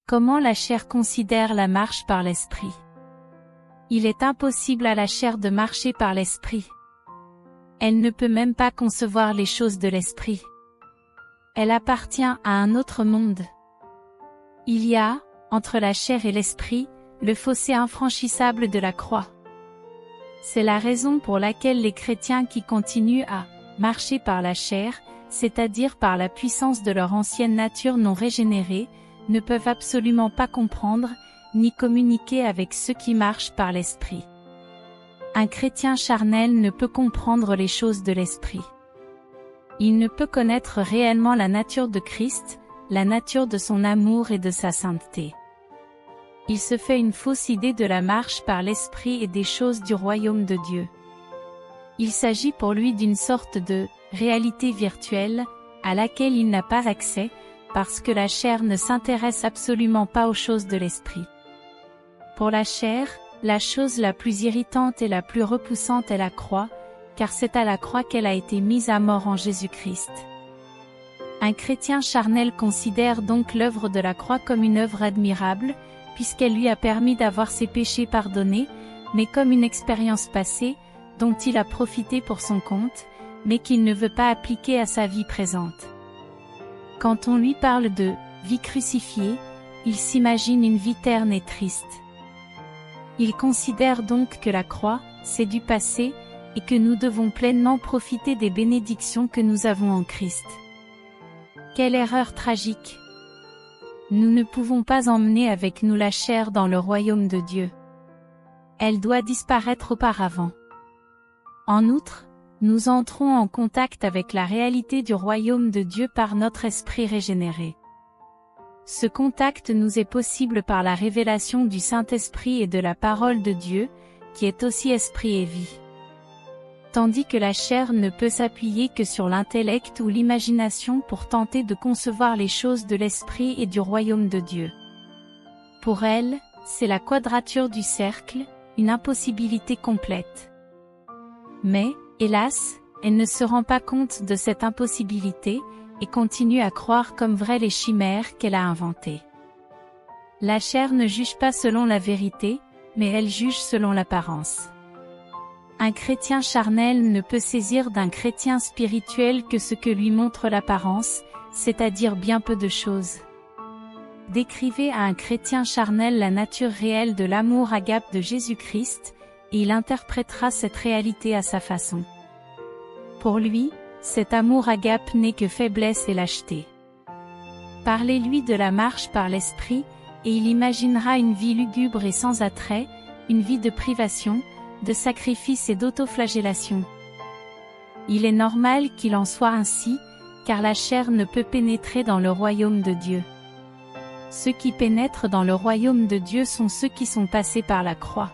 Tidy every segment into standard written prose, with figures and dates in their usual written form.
Comment la chair considère la marche par l'esprit? Il est impossible à la chair de marcher par l'esprit. Elle ne peut même pas concevoir les choses de l'esprit. Elle appartient à un autre monde. Il y a, entre la chair et l'esprit, le fossé infranchissable de la croix. C'est la raison pour laquelle les chrétiens qui continuent à marcher par la chair, c'est-à-dire par la puissance de leur ancienne nature non régénérée, ne peuvent absolument pas comprendre, ni communiquer avec ceux qui marchent par l'esprit. Un chrétien charnel ne peut comprendre les choses de l'esprit. Il ne peut connaître réellement la nature de Christ, la nature de son amour et de sa sainteté. Il se fait une fausse idée de la marche par l'esprit et des choses du royaume de Dieu. Il s'agit pour lui d'une sorte de réalité virtuelle, à laquelle il n'a pas accès, parce que la chair ne s'intéresse absolument pas aux choses de l'esprit. Pour la chair, la chose la plus irritante et la plus repoussante est la croix, car c'est à la croix qu'elle a été mise à mort en Jésus-Christ. Un chrétien charnel considère donc l'œuvre de la croix comme une œuvre admirable, puisqu'elle lui a permis d'avoir ses péchés pardonnés, mais comme une expérience passée, dont il a profité pour son compte, mais qu'il ne veut pas appliquer à sa vie présente. Quand on lui parle de « vie crucifiée », il s'imagine une vie terne et triste. Il considère donc que la croix, c'est du passé, et que nous devons pleinement profiter des bénédictions que nous avons en Christ. Quelle erreur tragique! Nous ne pouvons pas emmener avec nous la chair dans le royaume de Dieu. Elle doit disparaître auparavant. En outre, nous entrons en contact avec la réalité du royaume de Dieu par notre esprit régénéré. Ce contact nous est possible par la révélation du Saint-Esprit et de la parole de Dieu, qui est aussi esprit et vie. Tandis que la chair ne peut s'appuyer que sur l'intellect ou l'imagination pour tenter de concevoir les choses de l'esprit et du royaume de Dieu. Pour elle, c'est la quadrature du cercle, une impossibilité complète. Mais, hélas, elle ne se rend pas compte de cette impossibilité, et continue à croire comme vraies les chimères qu'elle a inventées. La chair ne juge pas selon la vérité, mais elle juge selon l'apparence. Un chrétien charnel ne peut saisir d'un chrétien spirituel que ce que lui montre l'apparence, c'est-à-dire bien peu de choses. Décrivez à un chrétien charnel la nature réelle de l'amour agape de Jésus-Christ, et il interprétera cette réalité à sa façon. Pour lui, cet amour agape n'est que faiblesse et lâcheté. Parlez-lui de la marche par l'esprit, et il imaginera une vie lugubre et sans attrait, une vie de privation, de sacrifice et d'autoflagellation. Il est normal qu'il en soit ainsi, car la chair ne peut pénétrer dans le royaume de Dieu. Ceux qui pénètrent dans le royaume de Dieu sont ceux qui sont passés par la croix.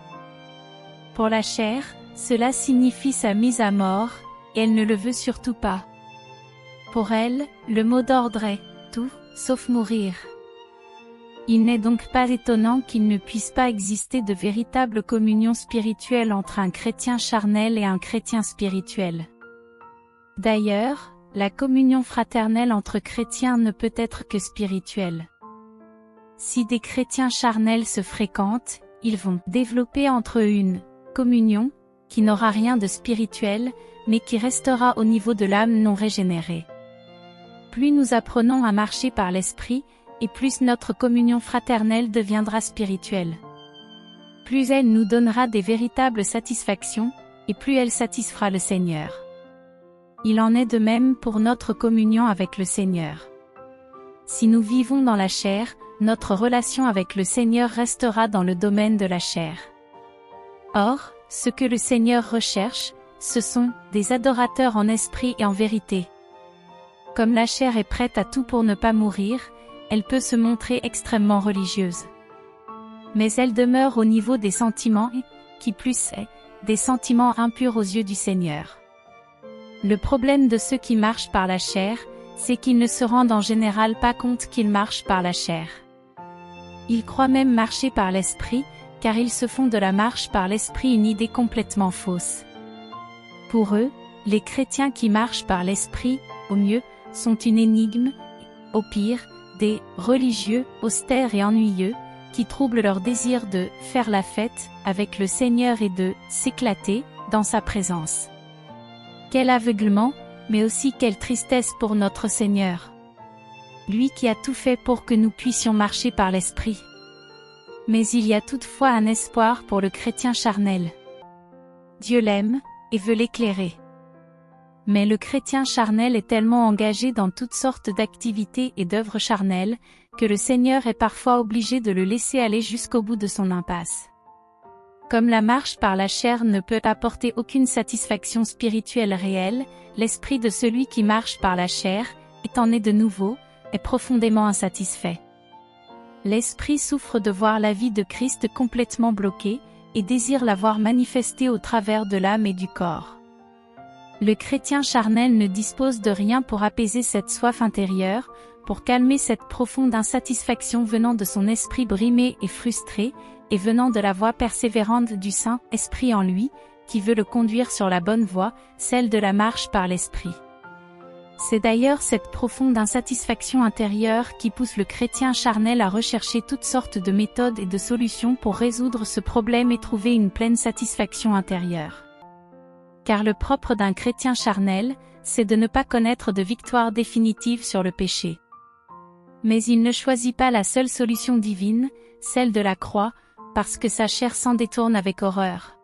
Pour la chair, cela signifie sa mise à mort, et elle ne le veut surtout pas. Pour elle, le mot d'ordre est « tout, sauf mourir ». Il n'est donc pas étonnant qu'il ne puisse pas exister de véritable communion spirituelle entre un chrétien charnel et un chrétien spirituel. D'ailleurs, la communion fraternelle entre chrétiens ne peut être que spirituelle. Si des chrétiens charnels se fréquentent, ils vont développer entre eux une communion, qui n'aura rien de spirituel, mais qui restera au niveau de l'âme non régénérée. Plus nous apprenons à marcher par l'esprit, et plus notre communion fraternelle deviendra spirituelle. Plus elle nous donnera des véritables satisfactions, et plus elle satisfera le Seigneur. Il en est de même pour notre communion avec le Seigneur. Si nous vivons dans la chair, notre relation avec le Seigneur restera dans le domaine de la chair. Or, ce que le Seigneur recherche, ce sont des adorateurs en esprit et en vérité. Comme la chair est prête à tout pour ne pas mourir, elle peut se montrer extrêmement religieuse. Mais elle demeure au niveau des sentiments et, qui plus est, des sentiments impurs aux yeux du Seigneur. Le problème de ceux qui marchent par la chair, c'est qu'ils ne se rendent en général pas compte qu'ils marchent par la chair. Ils croient même marcher par l'esprit, car ils se font de la marche par l'esprit une idée complètement fausse. Pour eux, les chrétiens qui marchent par l'esprit, au mieux, sont une énigme, au pire, des religieux, austères et ennuyeux, qui troublent leur désir de faire la fête avec le Seigneur et de s'éclater dans sa présence. Quel aveuglement, mais aussi quelle tristesse pour notre Seigneur. Lui qui a tout fait pour que nous puissions marcher par l'Esprit. Mais il y a toutefois un espoir pour le chrétien charnel. Dieu l'aime, et veut l'éclairer. Mais le chrétien charnel est tellement engagé dans toutes sortes d'activités et d'œuvres charnelles, que le Seigneur est parfois obligé de le laisser aller jusqu'au bout de son impasse. Comme la marche par la chair ne peut apporter aucune satisfaction spirituelle réelle, l'esprit de celui qui marche par la chair, étant né de nouveau, est profondément insatisfait. L'esprit souffre de voir la vie de Christ complètement bloquée, et désire la voir manifestée au travers de l'âme et du corps. Le chrétien charnel ne dispose de rien pour apaiser cette soif intérieure, pour calmer cette profonde insatisfaction venant de son esprit brimé et frustré, et venant de la voix persévérante du Saint-Esprit en lui, qui veut le conduire sur la bonne voie, celle de la marche par l'Esprit. C'est d'ailleurs cette profonde insatisfaction intérieure qui pousse le chrétien charnel à rechercher toutes sortes de méthodes et de solutions pour résoudre ce problème et trouver une pleine satisfaction intérieure. Car le propre d'un chrétien charnel, c'est de ne pas connaître de victoire définitive sur le péché. Mais il ne choisit pas la seule solution divine, celle de la croix, parce que sa chair s'en détourne avec horreur.